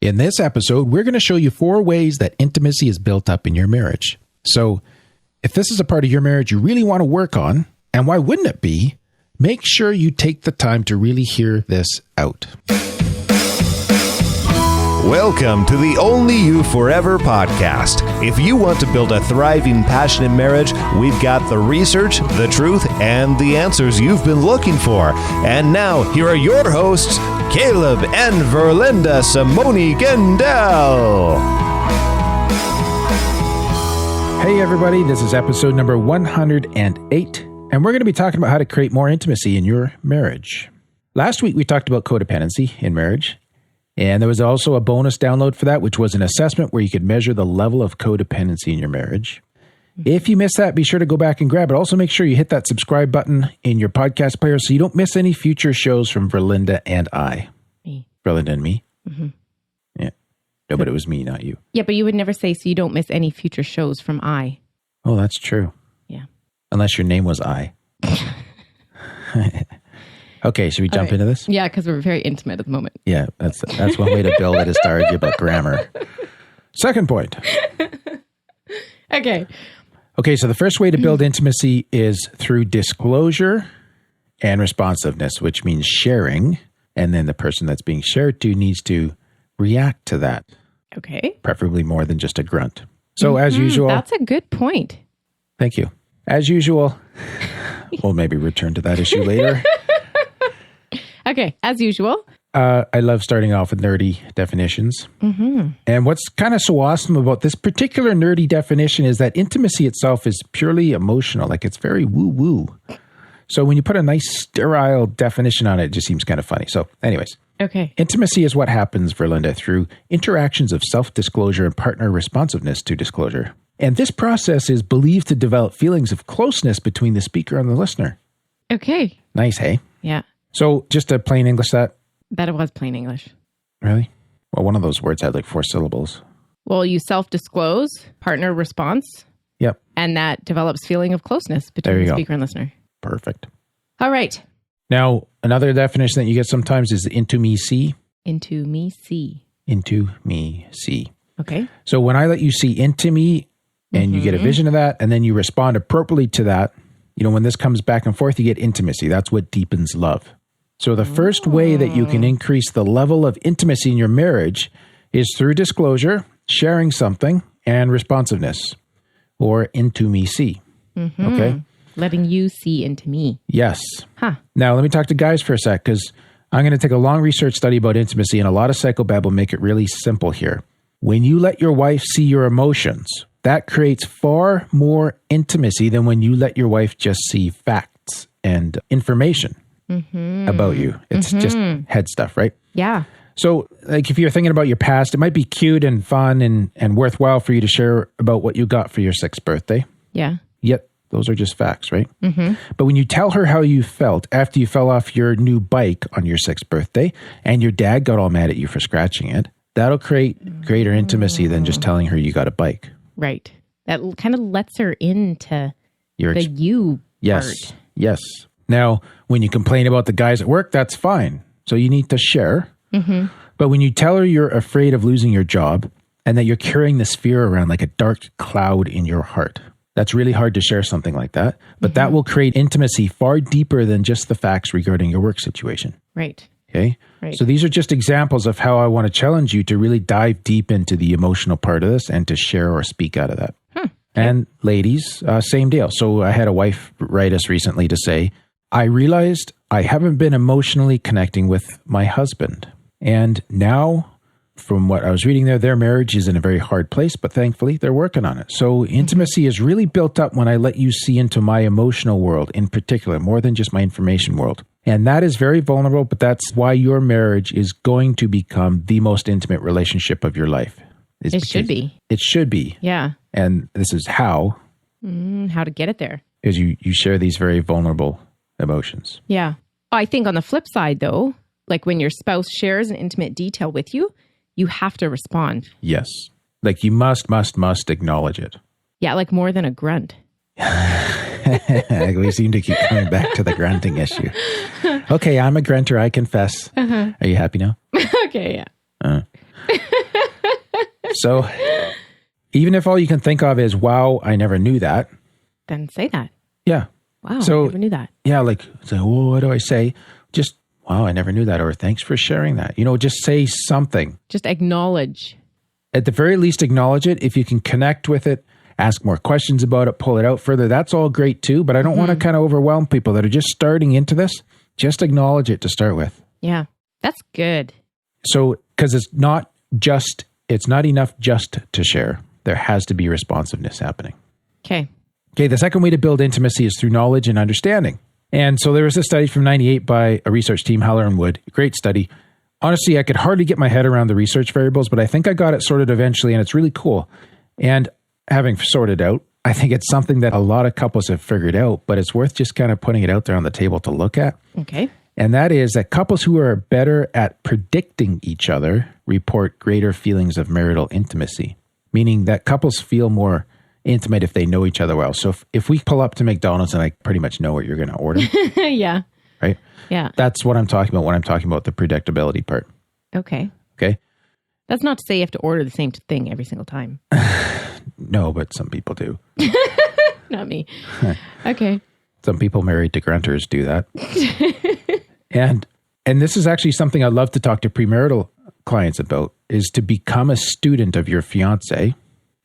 In this episode, we're going to show you 4 ways that intimacy is built up in your marriage. So, if this is a part of your marriage you really want to work on, and why wouldn't it be, make sure you take the time to really hear this out. Welcome to the Only You Forever podcast. If you want to build a thriving, passionate marriage, we've got the research, the truth, and the answers you've been looking for. And now, here are your hosts, Caleb and Verlinda Simone Gendel. Hey everybody, this is episode number 108, and we're going to be talking about how to create more intimacy in your marriage. Last week we talked about codependency in marriage, and there was also a bonus download for that, which was an assessment where you could measure the level of codependency in your marriage. If you missed that, be sure to go back and grab it. Also, make sure you hit that subscribe button in your podcast player so you don't miss any future shows from Verlinda and I. Me. Verlinda and me? Mm-hmm. Yeah. No, but it was me, not you. Yeah, but you would never say, so you don't miss any future shows from I. Oh, that's true. Yeah. Unless your name was I. Okay, should we jump into this? Yeah, because we're very intimate at the moment. Yeah, that's one way to build it, is to argue about grammar. Second point. Okay, so the first way to build intimacy is through disclosure and responsiveness, which means sharing, and then the person that's being shared to needs to react to that. Okay. Preferably more than just a grunt. So as usual... That's a good point. Thank you. As usual, we'll maybe return to that issue later. Okay, as usual. I love starting off with nerdy definitions. Mm-hmm. And what's kind of so awesome about this particular nerdy definition is that intimacy itself is purely emotional. Like, it's very woo-woo. So when you put a nice sterile definition on it, it just seems kind of funny. So anyways. Okay. Intimacy is what happens, Verlinda, through interactions of self-disclosure and partner responsiveness to disclosure. And this process is believed to develop feelings of closeness between the speaker and the listener. Okay. Nice, hey? Yeah. So just to plain English that? That it was plain English. Really? Well, one of those words had like 4 syllables. Well, you self-disclose, partner response. Yep. And that develops feeling of closeness between the speaker and listener. Perfect. All right. Now, another definition that you get sometimes is intimacy. Into me, see. Intimacy. Okay. So when I let you see into me and you get a vision of that, and then you respond appropriately to that, you know, when this comes back and forth, you get intimacy. That's what deepens love. So the first way that you can increase the level of intimacy in your marriage is through disclosure, sharing something, and responsiveness, or intimacy. Mm-hmm. Okay? Letting you see into me. Yes. Huh. Now, let me talk to guys for a sec, because I'm going to take a long research study about intimacy, and a lot of psychobabble make it really simple here. When you let your wife see your emotions, that creates far more intimacy than when you let your wife just see facts and information about you. It's just head stuff, right? Yeah. So, like, if you're thinking about your past, it might be cute and fun and worthwhile for you to share about what you got for your 6th birthday. Yeah. Yet, those are just facts, right? Mm-hmm. But when you tell her how you felt after you fell off your new bike on your 6th birthday and your dad got all mad at you for scratching it, that'll create greater intimacy than just telling her you got a bike. Right. That kind of lets her into the you part. Yes. Now, when you complain about the guys at work, that's fine. So you need to share. Mm-hmm. But when you tell her you're afraid of losing your job and that you're carrying this fear around like a dark cloud in your heart, that's really hard to share something like that. But that will create intimacy far deeper than just the facts regarding your work situation. Right. Okay. Right. So these are just examples of how I want to challenge you to really dive deep into the emotional part of this and to share or speak out of that. And ladies, same deal. So I had a wife write us recently to say, I realized I haven't been emotionally connecting with my husband. And now, from what I was reading there, their marriage is in a very hard place, but thankfully they're working on it. So intimacy is really built up when I let you see into my emotional world in particular, more than just my information world. And that is very vulnerable, but that's why your marriage is going to become the most intimate relationship of your life. It should be. It should be. Yeah. And this is how. How to get it there. Is you share these very vulnerable emotions. Yeah. I think on the flip side, though, like when your spouse shares an intimate detail with you, you have to respond. Yes. Like you must acknowledge it. Yeah, like more than a grunt. We seem to keep coming back to the grunting issue. Okay, I'm a grunter, I confess. Are you happy now? Okay, yeah. So even if all you can think of is, wow, I never knew that. Then say that. Yeah. Wow, So, I never knew that. Yeah, like, so, well, what do I say? Just, wow, I never knew that. Or thanks for sharing that. Just say something. Just acknowledge. At the very least, acknowledge it. If you can connect with it, ask more questions about it, pull it out further. That's all great too. But I don't want to kind of overwhelm people that are just starting into this. Just acknowledge it to start with. Yeah, that's good. So, because it's not enough just to share. There has to be responsiveness happening. Okay. Okay, the second way to build intimacy is through knowledge and understanding. And so there was a study from 98 by a research team, Haller and Wood. Great study. Honestly, I could hardly get my head around the research variables, but I think I got it sorted eventually, and it's really cool. And having sorted out, I think it's something that a lot of couples have figured out, but it's worth just kind of putting it out there on the table to look at. Okay. And that is that couples who are better at predicting each other report greater feelings of marital intimacy, meaning that couples feel more intimate if they know each other well. So if we pull up to McDonald's and I pretty much know what you're going to order. Yeah. Right? Yeah. That's what I'm talking about when I'm talking about the predictability part. Okay. Okay? That's not to say you have to order the same thing every single time. No, but some people do. Not me. Okay. Some people married to grunters do that. And this is actually something I love to talk to premarital clients about, is to become a student of your fiance,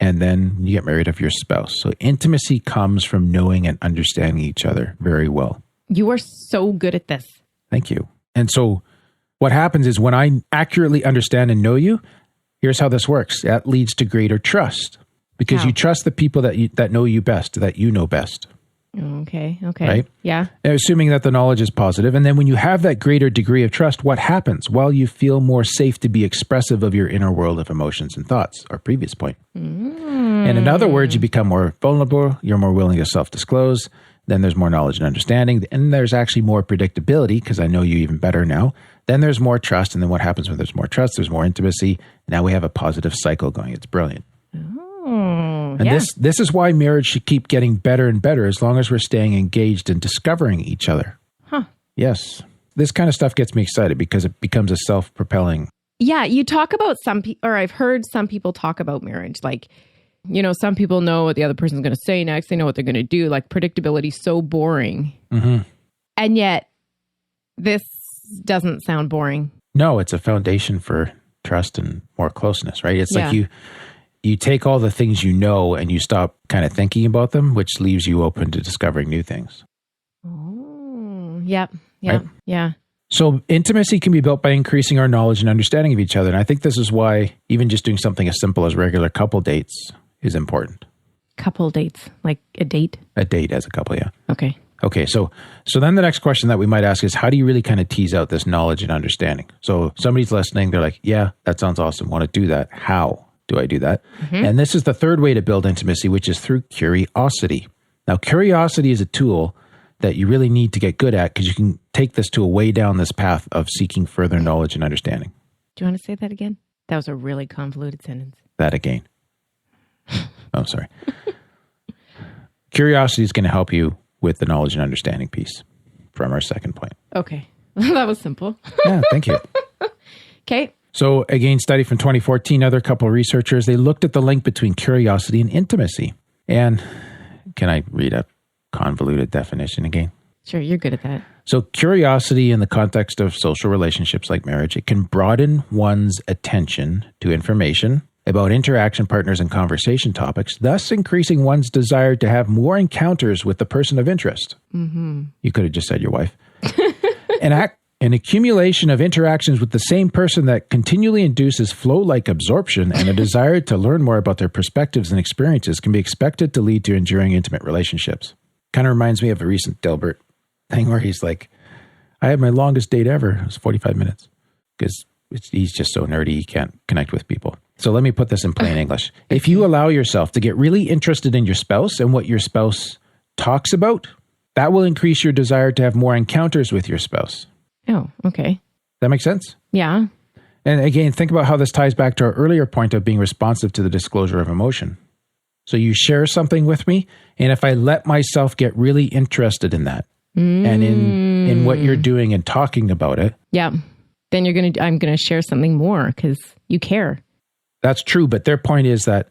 and then you get married of your spouse. So intimacy comes from knowing and understanding each other very well. You are so good at this. Thank you. And so what happens is when I accurately understand and know you, here's how this works. That leads to greater trust because you trust the people that know you best, that you know best. Okay. Right? Yeah. And assuming that the knowledge is positive. And then when you have that greater degree of trust, what happens? Well, you feel more safe to be expressive of your inner world of emotions and thoughts, our previous point. And in other words, you become more vulnerable. You're more willing to self-disclose. Then there's more knowledge and understanding. And there's actually more predictability because I know you even better now. Then there's more trust. And then what happens when there's more trust? There's more intimacy. Now we have a positive cycle going. It's brilliant. And this is why marriage should keep getting better and better as long as we're staying engaged and discovering each other. Huh. Yes. This kind of stuff gets me excited because it becomes a self-propelling. Yeah. You talk about or I've heard some people talk about marriage. Like, some people know what the other person's going to say next. They know what they're going to do. Like predictability is so boring. Mm-hmm. And yet this doesn't sound boring. No, it's a foundation for trust and more closeness, right? It's like you take all the things you know and you stop kind of thinking about them, which leaves you open to discovering new things. Oh, yep. Right? Yeah. So intimacy can be built by increasing our knowledge and understanding of each other. And I think this is why even just doing something as simple as regular couple dates is important. Couple dates, like a date? A date as a couple, yeah. Okay, so then the next question that we might ask is, how do you really kind of tease out this knowledge and understanding? So somebody's listening, they're like, yeah, that sounds awesome. Want to do that. How do I do that? Mm-hmm. And this is the third way to build intimacy, which is through curiosity. Now, curiosity is a tool that you really need to get good at because you can take this tool way down this path of seeking further knowledge and understanding. Do you want to say that again? That was a really convoluted sentence. That again. Oh, sorry. Curiosity is going to help you with the knowledge and understanding piece from our second point. Okay. That was simple. Yeah, thank you. Okay. So again, study from 2014, other couple of researchers, they looked at the link between curiosity and intimacy. And can I read a convoluted definition again? Sure, you're good at that. So curiosity in the context of social relationships like marriage, it can broaden one's attention to information about interaction partners and conversation topics, thus increasing one's desire to have more encounters with the person of interest. Mm-hmm. You could have just said your wife. An accumulation of interactions with the same person that continually induces flow-like absorption and a desire to learn more about their perspectives and experiences can be expected to lead to enduring intimate relationships. Kind of reminds me of a recent Dilbert thing where he's like, I had my longest date ever. It was 45 minutes because he's just so nerdy he can't connect with people. So let me put this in plain English. If you allow yourself to get really interested in your spouse and what your spouse talks about, that will increase your desire to have more encounters with your spouse. Oh, okay. That makes sense? Yeah. And again, think about how this ties back to our earlier point of being responsive to the disclosure of emotion. So you share something with me, and if I let myself get really interested in that and in what you're doing and talking about it. Yeah. Then I'm going to share something more because you care. That's true. But their point is that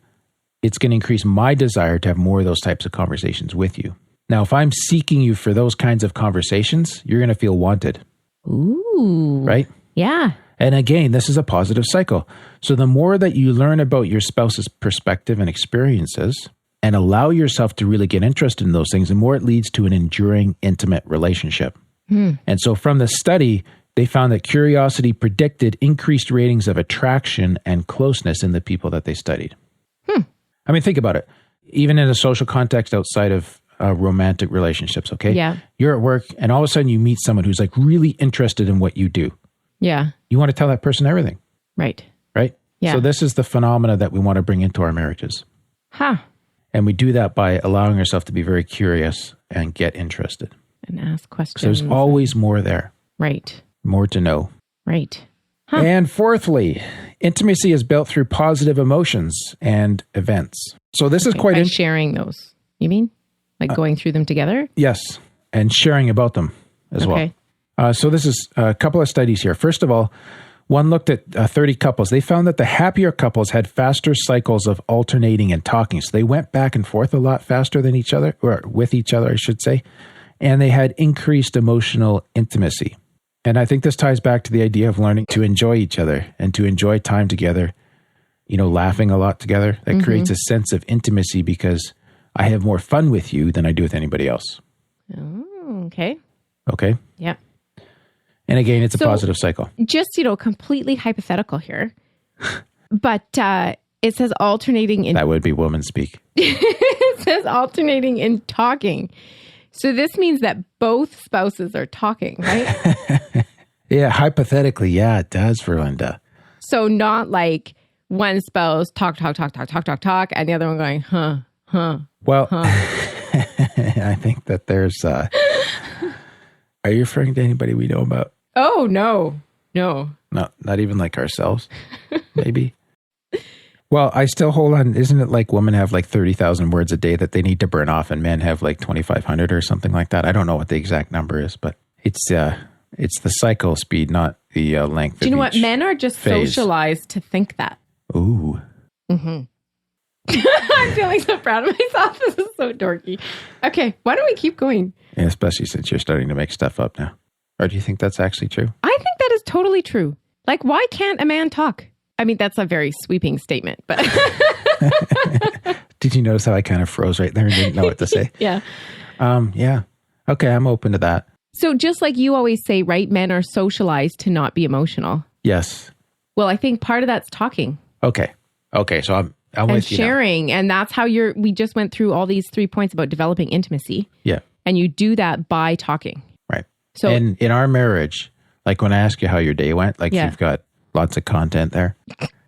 it's going to increase my desire to have more of those types of conversations with you. Now, if I'm seeking you for those kinds of conversations, you're going to feel wanted. Ooh. Right? Yeah. And again, this is a positive cycle. So the more that you learn about your spouse's perspective and experiences and allow yourself to really get interested in those things, the more it leads to an enduring, intimate relationship. And so from the study, they found that curiosity predicted increased ratings of attraction and closeness in the people that they studied. I mean, think about it. Even in a social context outside of romantic relationships, okay? Yeah. You're at work and all of a sudden you meet someone who's like really interested in what you do. Yeah. You want to tell that person everything. Right. Right? Yeah. So this is the phenomena that we want to bring into our marriages. And we do that by allowing ourselves to be very curious and get interested. And ask questions. So there's always more there. Right. More to know. Right. And fourthly, intimacy is built through positive emotions and events. So this is quite By sharing those. You mean? Like going through them together? Yes. And sharing about them as well. So this is a couple of studies here. First of all, one looked at 30 couples. They found that the happier couples had faster cycles of alternating and talking. So they went back and forth a lot faster than each other, or with each other, I should say. And they had increased emotional intimacy. And I think this ties back to the idea of learning to enjoy each other and to enjoy time together, you know, laughing a lot together. That creates a sense of intimacy because I have more fun with you than I do with anybody else. Oh, okay. Okay? Yeah. And again, it's a positive cycle. Just, you know, completely hypothetical here. But it says alternating in... That would be woman speak. It says alternating in talking. So this means that both spouses are talking, right? Yeah, hypothetically, yeah, it does for Linda. So not like one spouse talk, and the other one going, Well, I think that there's... are you referring to anybody we know about? Oh, no. No, not even like ourselves, maybe. Well, I still hold on. Isn't it like women have like 30,000 words a day that they need to burn off and men have like 2,500 or something like that? I don't know what the exact number is, but it's the cycle speed, not the length. Do you know what? Men are just socialized to think that. Ooh. I'm feeling so proud of myself. This is so dorky. Okay, why don't we keep going? Yeah, especially since you're starting to make stuff up now. Or do you think that's actually true? I think that is totally true. Like, why can't a man talk? I mean, that's a very sweeping statement, but... Did you notice how I kind of froze right there and didn't know what to say? Yeah. Yeah. Okay, I'm open to that. So just like you always say, right? Men are socialized to not be emotional. Yes. Well, I think part of that's talking. Okay, so I'm and with you sharing. And that's how we just went through all these 3 points about developing intimacy. Yeah. And you do that by talking. Right. So and in our marriage, like when I ask you how your day went, like you've got lots of content there.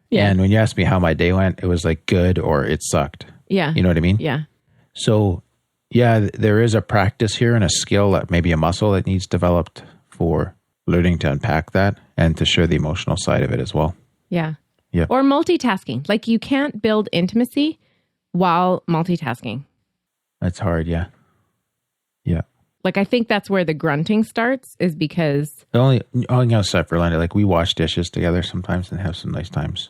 Yeah. And when you asked me how my day went, it was like good or it sucked. Yeah. You know what I mean? Yeah. So yeah, there is a practice here and a skill, maybe a muscle that needs developed for learning to unpack that and to share the emotional side of it as well. Yeah. Yeah. Or multitasking. Like you can't build intimacy while multitasking. That's hard. Yeah. Yeah. Like, I think that's where the grunting starts is because... The only outside for Linda, like we wash dishes together sometimes and have some nice times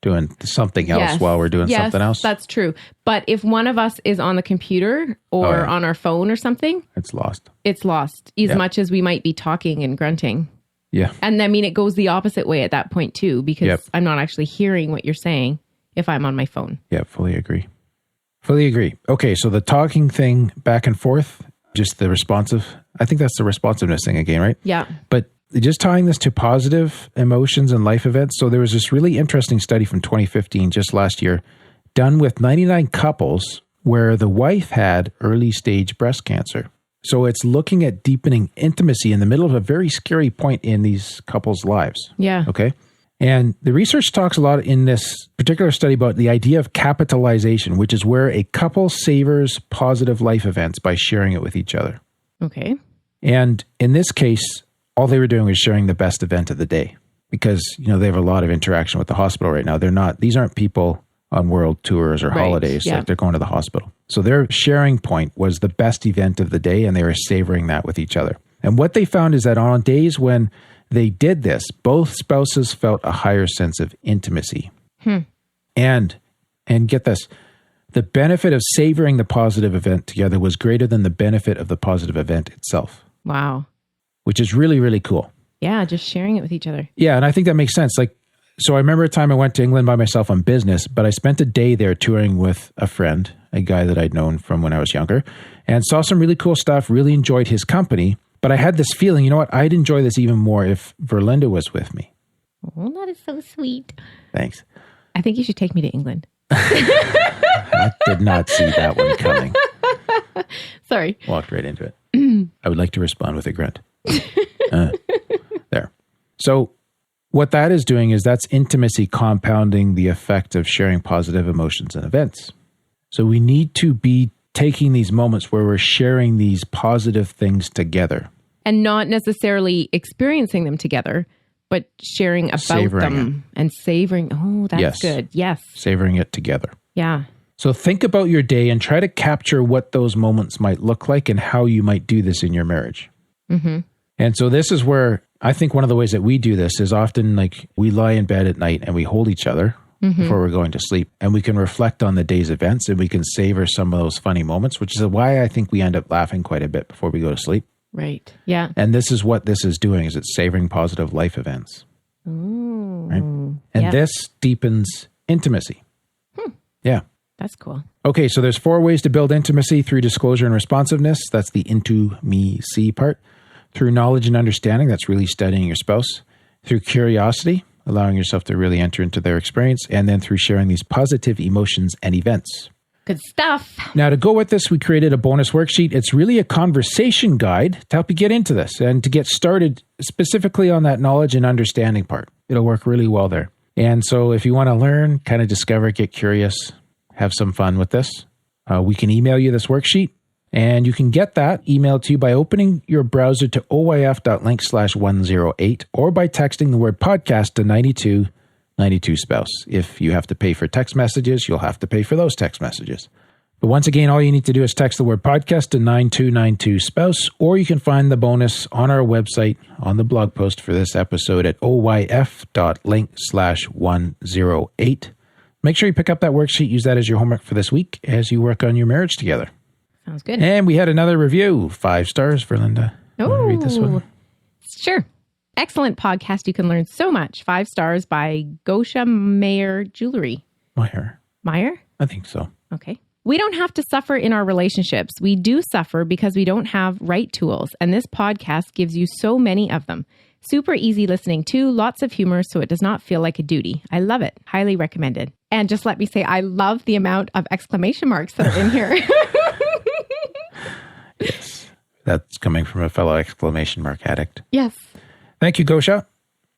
doing something else while we're doing something else. That's true. But if one of us is on the computer or on our phone or something... It's lost. It's lost as much as we might be talking and grunting. Yeah. And I mean, it goes the opposite way at that point too, because I'm not actually hearing what you're saying if I'm on my phone. Yeah, fully agree. Okay, so the talking thing back and forth... Just the responsive, I think that's the responsiveness thing again, right? Yeah. But just tying this to positive emotions and life events. So there was this really interesting study from 2015, just last year, done with 99 couples where the wife had early stage breast cancer. So it's looking at deepening intimacy in the middle of a very scary point in these couples' lives. Yeah. Okay. And the research talks a lot in this particular study about the idea of capitalization, which is where a couple savors positive life events by sharing it with each other. Okay. And in this case, all they were doing was sharing the best event of the day because, you know, they have a lot of interaction with the hospital right now. These aren't people on world tours or holidays. Like they're going to the hospital. So their sharing point was the best event of the day and they were savoring that with each other. And what they found is that on days when they did this, both spouses felt a higher sense of intimacy. And get this, the benefit of savoring the positive event together was greater than the benefit of the positive event itself. Wow. Which is really, really cool. Yeah, just sharing it with each other. Yeah, and I think that makes sense. Like, so I remember a time I went to England by myself on business, but I spent a day there touring with a friend, a guy that I'd known from when I was younger, and saw some really cool stuff, really enjoyed his company. But I had this feeling, you know what, I'd enjoy this even more if Verlinda was with me. Oh, that is so sweet. Thanks. I think you should take me to England. I did not see that one coming. Sorry. Walked right into it. I would like to respond with a grunt. There. So what that is doing is that's intimacy compounding the effect of sharing positive emotions and events. So we need to be taking these moments where we're sharing these positive things together. And not necessarily experiencing them together, but sharing about Savoring them and savoring. Oh, that's good. Yes. Savoring it together. Yeah. So think about your day and try to capture what those moments might look like and how you might do this in your marriage. Mm-hmm. And so this is where I think one of the ways that we do this is often like we lie in bed at night and we hold each other before we're going to sleep, and we can reflect on the day's events and we can savor some of those funny moments, which is why I think we end up laughing quite a bit before we go to sleep. Right. Yeah. And this is what this is doing, is it's savoring positive life events. Ooh. Right? And this deepens intimacy. Yeah. That's cool. Okay, so there's 4 ways to build intimacy: through disclosure and responsiveness. That's the into me see part. Through knowledge and understanding. That's really studying your spouse. Through curiosity, allowing yourself to really enter into their experience. And then through sharing these positive emotions and events. Good stuff. Now, to go with this, we created a bonus worksheet. It's really a conversation guide to help you get into this and to get started specifically on that knowledge and understanding part. It'll work really well there. And so if you want to learn, kind of discover, get curious, have some fun with this, we can email you this worksheet. And you can get that emailed to you by opening your browser to oyf.link/108 or by texting the word podcast to 9292 spouse. If you have to pay for text messages, you'll have to pay for those text messages. But once again, all you need to do is text the word podcast to 9292 spouse, or you can find the bonus on our website on the blog post for this episode at oyf.link/108. Make sure you pick up that worksheet, use that as your homework for this week as you work on your marriage together. Sounds good. And we had another review, 5 stars for Linda. Oh, read this one? Sure. Excellent podcast. You can learn so much. 5 stars by Gosha Mayer Jewelry. Meyer? Meyer? I think so. Okay. We don't have to suffer in our relationships. We do suffer because we don't have right tools. And this podcast gives you so many of them. Super easy listening too. Lots of humor, so it does not feel like a duty. I love it. Highly recommended. And just let me say, I love the amount of exclamation marks that are in here. Yes. That's coming from a fellow exclamation mark addict. Yes. Thank you, Gosha.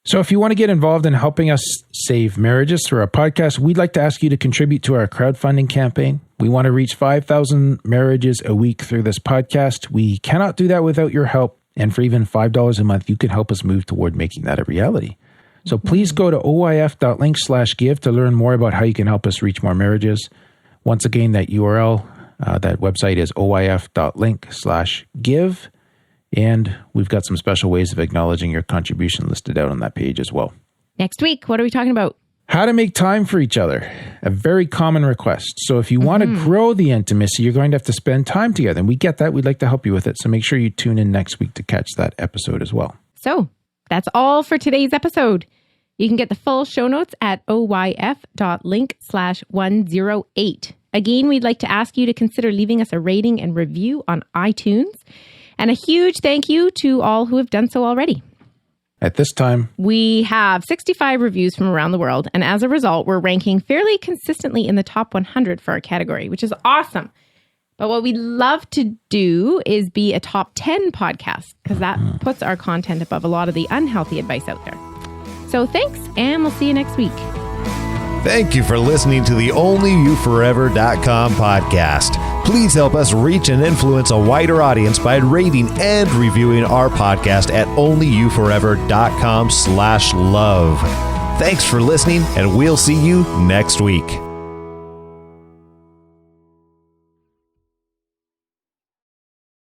So if you want to get involved in helping us save marriages through our podcast, we'd like to ask you to contribute to our crowdfunding campaign. We want to reach 5,000 marriages a week through this podcast. We cannot do that without your help. And for even $5 a month, you can help us move toward making that a reality. So please go to oyf.link/give to learn more about how you can help us reach more marriages. Once again, that URL, that website is oyf.link/give. And we've got some special ways of acknowledging your contribution listed out on that page as well. Next week, what are we talking about? How to make time for each other. A very common request. So if you want to grow the intimacy, you're going to have to spend time together. And we get that. We'd like to help you with it. So make sure you tune in next week to catch that episode as well. So that's all for today's episode. You can get the full show notes at oyf.link/108. Again, we'd like to ask you to consider leaving us a rating and review on iTunes. And a huge thank you to all who have done so already. At this time, we have 65 reviews from around the world. And as a result, we're ranking fairly consistently in the top 100 for our category, which is awesome. But what we'd love to do is be a top 10 podcast, because that puts our content above a lot of the unhealthy advice out there. So thanks, and we'll see you next week. Thank you for listening to the OnlyYouForever.com podcast. Please help us reach and influence a wider audience by rating and reviewing our podcast at OnlyYouForever.com/love. Thanks for listening, and we'll see you next week.